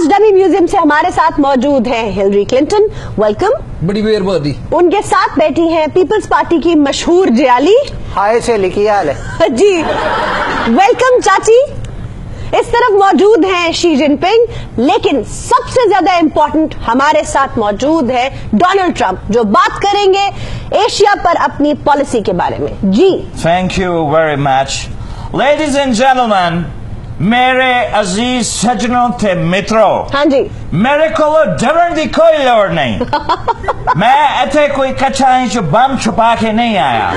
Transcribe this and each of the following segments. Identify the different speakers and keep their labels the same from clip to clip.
Speaker 1: Dummy museum से हमारे साथ मौजूद है हिलरी क्लिंटन। वेलकम।
Speaker 2: बड़ी मेहरबानी।
Speaker 1: उनके साथ बैठी हैं पीपल्स पार्टी की मशहूर जियाली।
Speaker 3: हाय से लिखी हाल है
Speaker 1: जी, वेलकम चाची। इस तरफ मौजूद हैं शी जिनपिंग, लेकिन सबसे ज्यादा इंपॉर्टेंट हमारे साथ मौजूद है डोनाल्ड ट्रंप, जो बात करेंगे एशिया पर अपनी पॉलिसी के बारे में। जी
Speaker 4: thank you very much. Ladies and gentleman, मेरे अजीज सज्जनों थे मित्रों,
Speaker 1: हाँ जी,
Speaker 4: मेरे को डरन की कोई लोड़ नहीं। मैं इतने कोई कच्चा इंच बम छुपा के नहीं आया,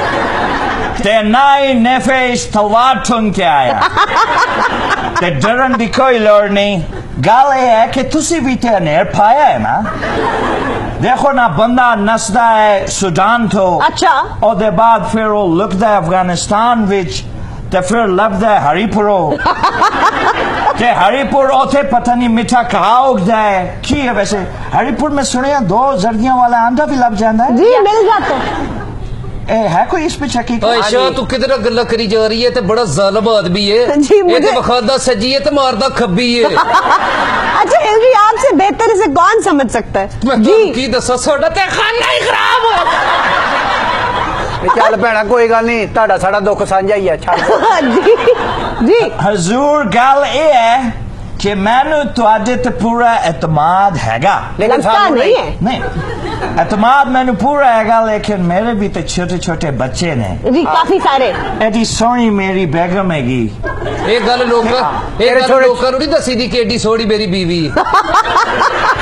Speaker 4: ते ना ही नेफेस तलवार ठुन के आया। ते डरन की कोई लोड़ नहीं। गल ये है कि तुसी भी ते अनेर पाया है ना। देखो ना, बंदा नसदा है सूडान तो,
Speaker 1: अच्छा,
Speaker 4: और दे बाद फिर वो लुकदा है अफगानिस्तान विच, ते फिर लभदा है हरीपुरो। ते हरीपुर उथे पता नहीं मिठा कहा उगदा है की है। वैसे हरीपुर में सुने 2 जर्दियों वाला आंडा भी लग जाता है।
Speaker 1: जी मिल जाता है।
Speaker 4: है कोई इस पे चकी?
Speaker 2: अच्छा, तू किधर गल्ला करी जा रही है? ते बड़ा जालिम आदमी है
Speaker 1: जी,
Speaker 2: ये।
Speaker 1: मुझे-
Speaker 2: ते बखादा सजी है ते मारदा खब्बी है।
Speaker 1: अच्छा हिलरी, आपसे बेहतर इसे कौन समझ सकता है? जी
Speaker 2: की दसा साडा ते खाना ही खराब हो।
Speaker 3: चल भैणा कोई गल नहीं, ताड़ा साड़ा दुख साझा ही है। छड़
Speaker 1: जी जी,
Speaker 4: हजूर गल ये है कि मैनू तुहाडे ते पूरा एतमाद हैगा।
Speaker 3: लेकिन
Speaker 1: लगता
Speaker 3: सानू
Speaker 1: नहीं है।
Speaker 4: नहीं, एतमाद मैनू पूरा हैगा, लेकिन मेरे भी तो छोटे छोटे बच्चे ने।
Speaker 1: जी काफी सारे।
Speaker 4: एडी सोहनी मेरी बेगम हैगी।
Speaker 2: एक गल लोका
Speaker 3: छोटे-
Speaker 2: लोकां नूं नहीं दसी दी कि एडी सोहनी मेरी बीवी है।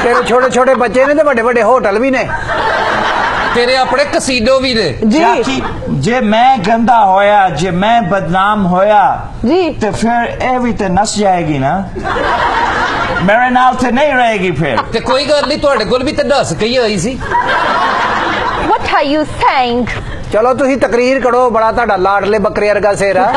Speaker 3: तेरे छोटे छोटे बच्चे ने ते बड़े बड़े होटल भी ने।
Speaker 2: तेरे अपने कसीनो भी ने।
Speaker 1: जी
Speaker 4: चाची, जे मैं गंदा होया, जे मैं बदनाम होया,
Speaker 1: जी,
Speaker 4: तो फिर ए भी तो नस जाएगी ना। मेरे नाल तो नहीं रहेगी फिर।
Speaker 2: ते कोई गल नहीं, तुहाडे कोल भी ते दस कही आई सी।
Speaker 5: What are you saying?
Speaker 3: चलो तुसी तकरीर करो, बड़ा ताड़ा लाडले बकरे वर्गा सिर है।